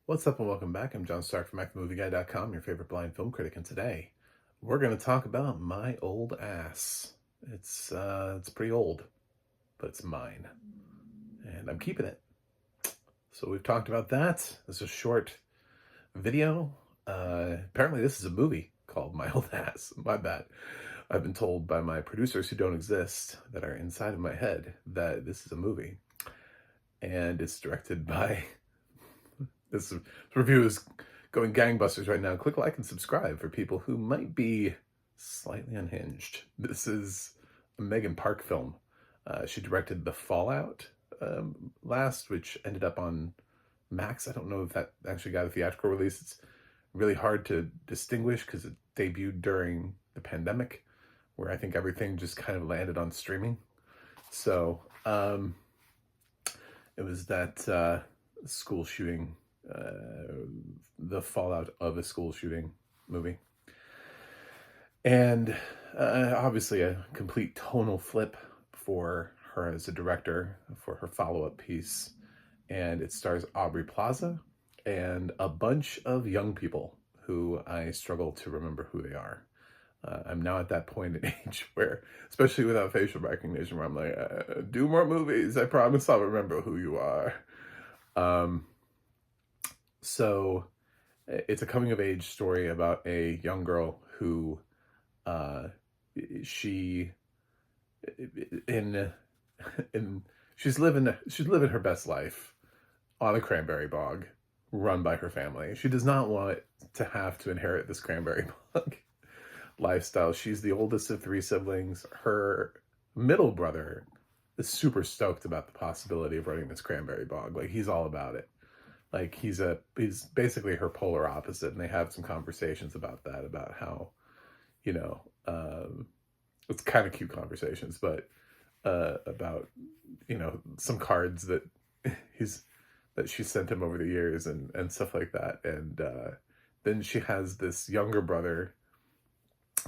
What's up and welcome back. I'm John Stark from ActTheMovieGuy.com, your favorite blind film critic, and today we're going to talk about my old ass. It's pretty old, but it's mine, and I'm keeping it. So we've talked about that. This is a short video. Apparently this is a movie called My Old Ass. My bad. I've been told by my producers who don't exist, that are inside of my head, that this is a movie, and it's directed by this review is going gangbusters right now. Click like and subscribe for people who might be slightly unhinged. This is a Megan Park film. She directed The Fallout last, which ended up on Max. I don't know if that actually got a theatrical release. It's really hard to distinguish because it debuted during the pandemic, where I think everything just kind of landed on streaming. So it was that school shooting, the fallout of a school shooting movie. And obviously a complete tonal flip for her as a director for her follow-up piece. And it stars Aubrey Plaza and a bunch of young people who I struggle to remember who they are. I'm now at that point in age where, especially without facial recognition, where I'm like, do more movies. I promise I'll remember who you are. So it's a coming of age story about a young girl who she's living her best life on a cranberry bog run by her family. She does not want to have to inherit this cranberry bog lifestyle. She's the oldest of three siblings. Her middle brother is super stoked about the possibility of running this cranberry bog. Like, he's all about it. Like, he's basically her polar opposite, and they have some conversations about that, about how, it's kind of cute conversations, but about, some cards that she sent him over the years and stuff like that. And then she has this younger brother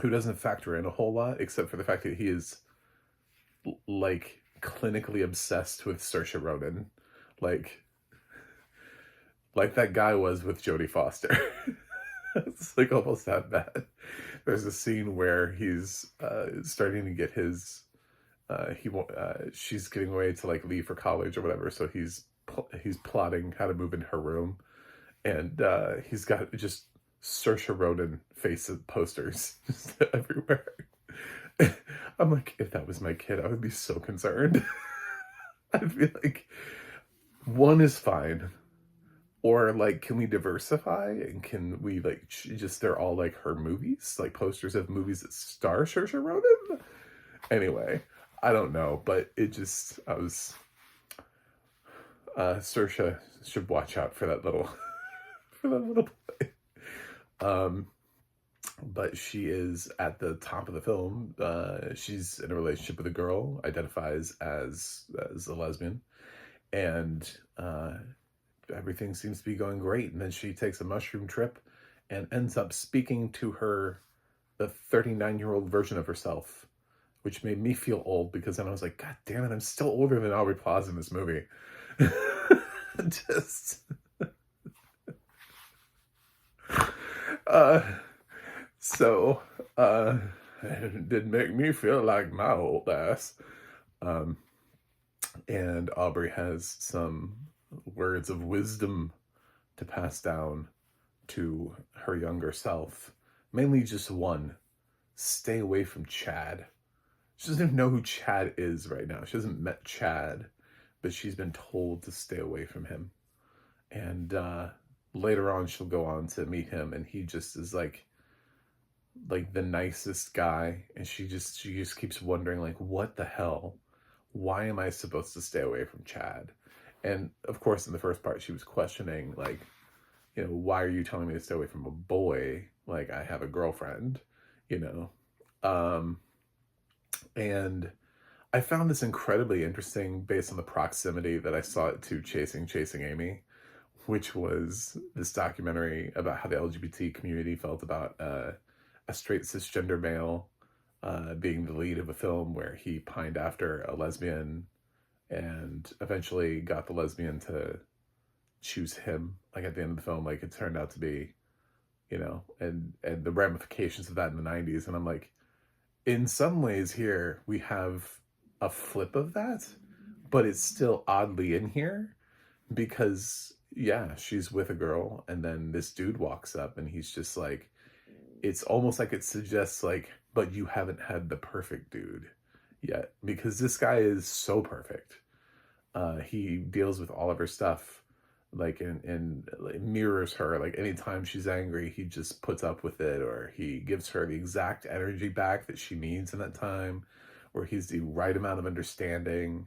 who doesn't factor in a whole lot, except for the fact that he is like clinically obsessed with Saoirse Ronan, like that guy was with Jodie Foster. It's like almost that bad. There's a scene where he's starting to get his she's getting ready to like leave for college or whatever, so he's plotting how to move into her room, and he's got just Saoirse Ronan face posters just everywhere. I'm like, if that was my kid, I would be so concerned. I'd be like, one is fine. Or, like, can we diversify? And can we, like, they're all, like, her movies? Like, posters of movies that star Saoirse Ronan? Anyway, I don't know. But Saoirse should watch out for that little, play. But she is at the top of the film. She's in a relationship with a girl, identifies as a lesbian. And, everything seems to be going great, and then she takes a mushroom trip and ends up speaking to the 39-year-old version of herself, which made me feel old, because then I was like, God damn it, I'm still older than Aubrey Plaza in this movie. Just it did make me feel like my old ass. And Aubrey has some words of wisdom to pass down to her younger self. Mainly just one: stay away from Chad. She doesn't even know who Chad is right now. She hasn't met Chad, but she's been told to stay away from him. And later on, she'll go on to meet him, and he just is like the nicest guy. And she just keeps wondering, like, what the hell? Why am I supposed to stay away from Chad? And of course, in the first part, she was questioning, like, why are you telling me to stay away from a boy? Like, I have a girlfriend, And I found this incredibly interesting based on the proximity that I saw it to Chasing Amy, which was this documentary about how the LGBT community felt about a straight cisgender male being the lead of a film where he pined after a lesbian and eventually got the lesbian to choose him, like at the end of the film, like it turned out to be, and the ramifications of that in the 90s. And I'm like, in some ways here we have a flip of that, but it's still oddly in here because yeah, she's with a girl and then this dude walks up and he's just like, it's almost like it suggests like, but you haven't had the perfect dude yet, because this guy is so perfect. He deals with all of her stuff, like, and like, mirrors her. Like anytime she's angry, he just puts up with it, or he gives her the exact energy back that she needs in that time, or he's the right amount of understanding,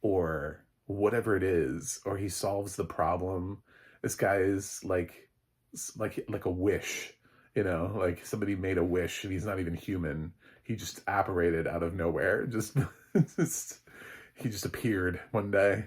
or whatever it is, or he solves the problem. This guy is like a wish, like somebody made a wish and he's not even human. He just apparated out of nowhere. Just he just appeared one day.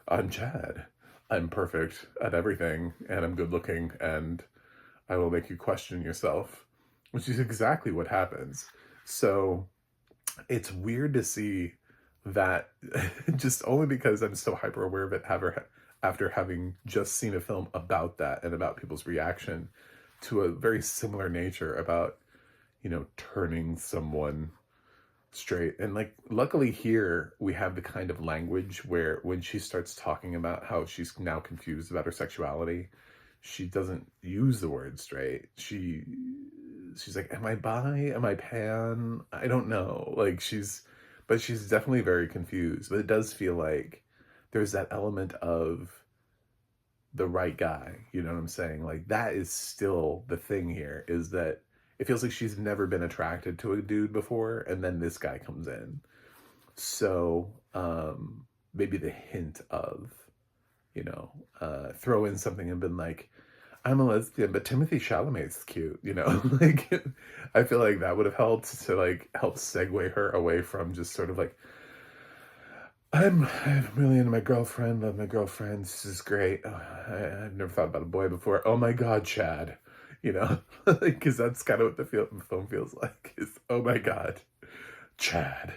I'm Chad. I'm perfect at everything, and I'm good looking, and I will make you question yourself, which is exactly what happens. So it's weird to see that just only because I'm so hyper aware of it after having just seen a film about that and about people's reaction to a very similar nature about, turning someone straight. And like, luckily here we have the kind of language where when she starts talking about how she's now confused about her sexuality, she doesn't use the word straight. She's like, am I bi? Am I pan? I don't know. Like but she's definitely very confused. But it does feel like there's that element of the right guy. You know what I'm saying? Like that is still the thing here, is that it feels like she's never been attracted to a dude before, and then this guy comes in. So maybe the hint of, throw in something and been like, I'm a lesbian, but Timothy Chalamet's cute, like I feel like that would have helped to like help segue her away from just sort of like, I'm really into my girlfriend, love my girlfriend, this is great. Oh, I've never thought about a boy before. Oh my God, Chad, because that's kind of what the film feels like, is, oh my God, Chad.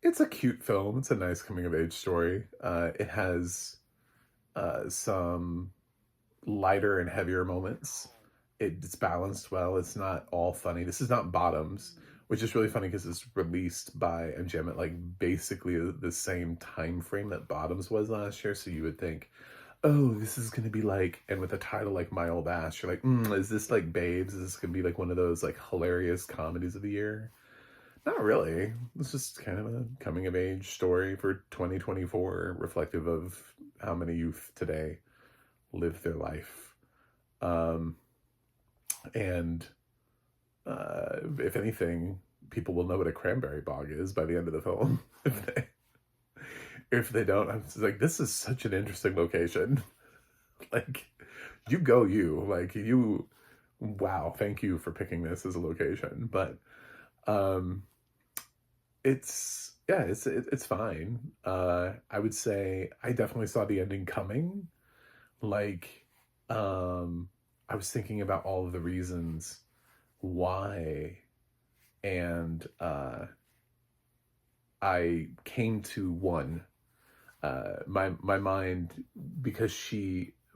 It's a cute film. It's a nice coming of age story. It has some lighter and heavier moments. It's balanced well. It's not all funny. This is not Bottoms, which is really funny because it's released by MGM at like basically the same time frame that Bottoms was last year. So you would think, oh, this is going to be like, and with a title like My Old Ass, you're like, is this like Babes? Is this going to be like one of those like hilarious comedies of the year? Not really. It's just kind of a coming of age story for 2024, reflective of how many youth today live their life. And if anything, people will know what a cranberry bog is by the end of the film. If they don't, I'm just like, this is such an interesting location. Like, wow, thank you for picking this as a location. But it's fine. I would say I definitely saw the ending coming. Like, I was thinking about all of the reasons why, and I came to one. My mind, because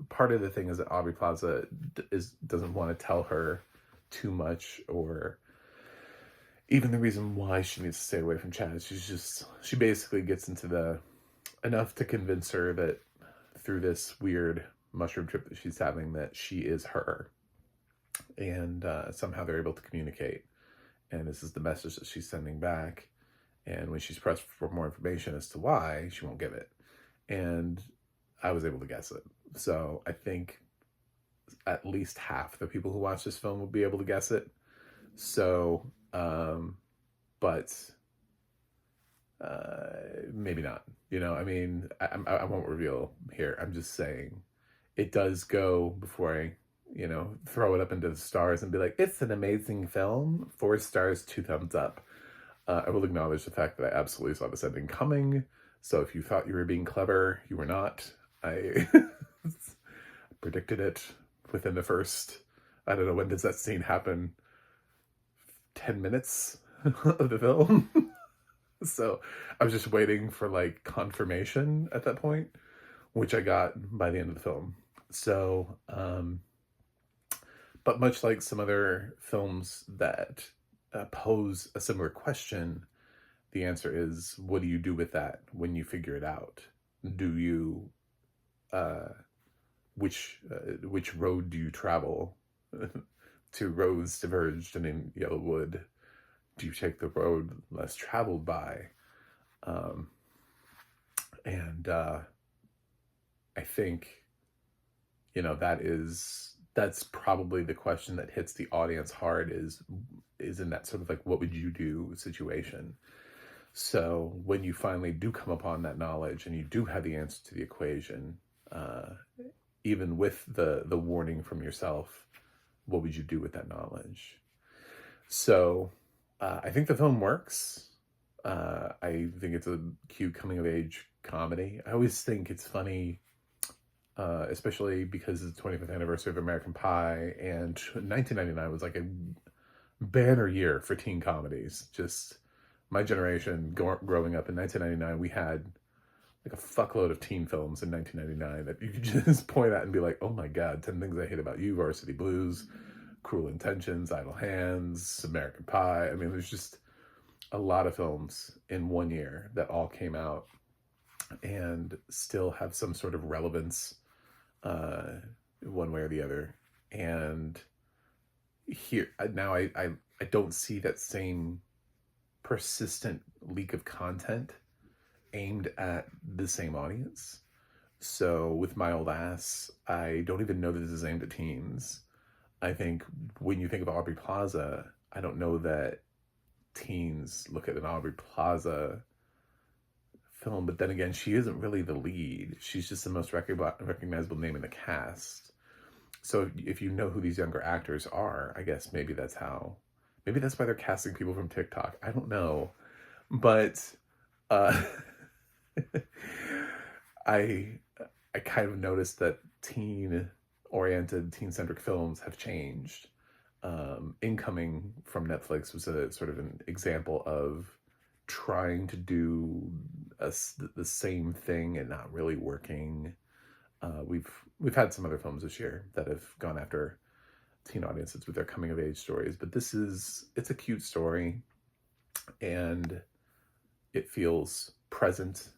part of the thing is that Aubrey Plaza doesn't want to tell her too much, or even the reason why she needs to stay away from Chad. She basically gets into enough to convince her that through this weird mushroom trip that she's having, that she is her. And somehow they're able to communicate. And this is the message that she's sending back. And when she's pressed for more information as to why, she won't give it. And I was able to guess it. So I think at least half the people who watch this film will be able to guess it. So, but maybe not. I mean, I won't reveal here. I'm just saying it does go before I, throw it up into the stars and be like, it's an amazing film. 4 stars, 2 thumbs up. I will acknowledge the fact that I absolutely saw this ending coming. So if you thought you were being clever, you were not. I predicted it within the first, I don't know, when does that scene happen? 10 minutes of the film. So I was just waiting for like confirmation at that point, which I got by the end of the film. So, but much like some other films that pose a similar question, the answer is, what do you do with that when you figure it out? Do you, uh, which road do you travel? Two roads diverged, and in Yellowwood, do you take the road less traveled by? Um, and I think, that's probably the question that hits the audience hard, is in that sort of like, what would you do situation. So when you finally do come upon that knowledge and you do have the answer to the equation, uh, even with the warning from yourself, what would you do with that knowledge? So I think the film works. I think it's a cute coming of age comedy. I always think it's funny, especially because it's the 25th anniversary of American Pie, and 1999 was like a banner year for teen comedies. Just my generation growing up in 1999, we had like a fuckload of teen films in 1999 that you could just point at and be like, oh my God, 10 Things I Hate About You, Varsity Blues, Cruel Intentions, Idle Hands, American Pie. I mean, there's just a lot of films in one year that all came out and still have some sort of relevance, one way or the other. And here now, I don't see that same persistent leak of content aimed at the same audience. So with My Old Ass, I don't even know that this is aimed at teens. I think when you think of Aubrey Plaza, I don't know that teens look at an Aubrey Plaza film, but then again, she isn't really the lead. She's just the most recognizable name in the cast. So if you know who these younger actors are, I guess maybe that's why they're casting people from TikTok. I don't know. But uh, I kind of noticed that teen-oriented, teen-centric films have changed. Incoming from Netflix was a sort of an example of trying to do the same thing and not really working. We've had some other films this year that have gone after teen audiences with their coming of age stories, but it's a cute story, and it feels present,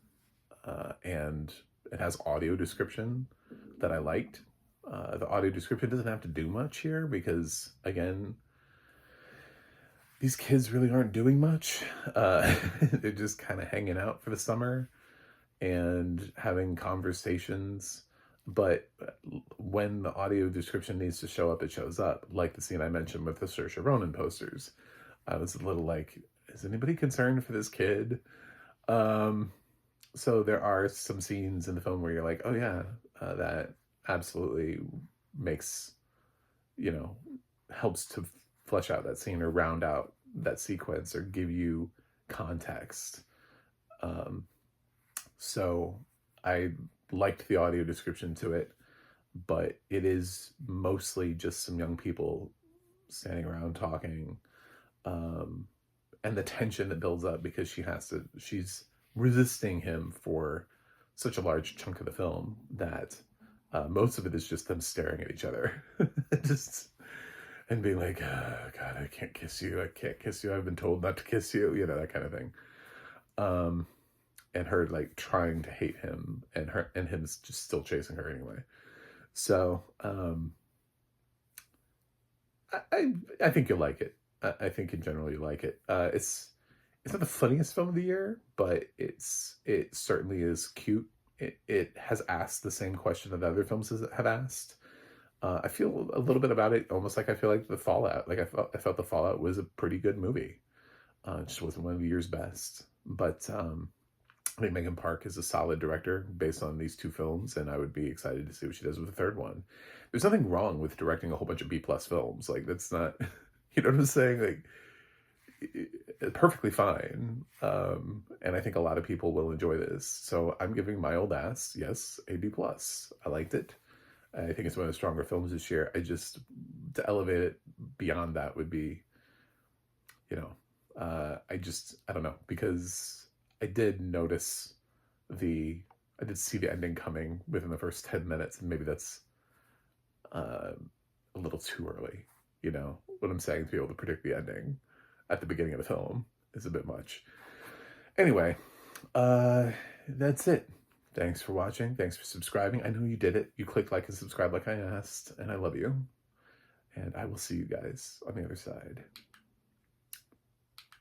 and it has audio description that I liked. The audio description doesn't have to do much here because, again, these kids really aren't doing much. They're just kind of hanging out for the summer and having conversations. But when the audio description needs to show up, it shows up. Like the scene I mentioned with the Saoirse Ronan posters. I was a little like, is anybody concerned for this kid? So there are some scenes in the film where you're like, oh yeah, that absolutely makes, helps to flesh out that scene or round out that sequence or give you context. So I liked the audio description to it, but it is mostly just some young people standing around talking, and the tension that builds up because she's resisting him for such a large chunk of the film that most of it is just them staring at each other, just and being like, oh, God, I can't kiss you. I've been told not to kiss you. That kind of thing. And her like trying to hate him, and him just still chasing her anyway. So I think you'll like it. I think in general you like it. It's not the funniest film of the year, but it certainly is cute. It has asked the same question that other films have asked. I feel a little bit about it almost like I feel like The Fallout. Like I felt The Fallout was a pretty good movie. It just wasn't one of the year's best. But I think Megan Park is a solid director based on these two films, and I would be excited to see what she does with the third one. There's nothing wrong with directing a whole bunch of B+ films. Like, that's not, you know what I'm saying? Like, perfectly fine. And I think a lot of people will enjoy this. So I'm giving My Old Ass, yes, a B+. I liked it. I think it's one of the stronger films this year. To elevate it beyond that would be, I don't know, because I did notice I did see the ending coming within the first 10 minutes, and maybe that's a little too early. You know what I'm saying? To be able to predict the ending at the beginning of the film is a bit much. Anyway, that's it. Thanks for watching. Thanks for subscribing. I know you did it. You clicked like and subscribe like I asked, and I love you. And I will see you guys on the other side.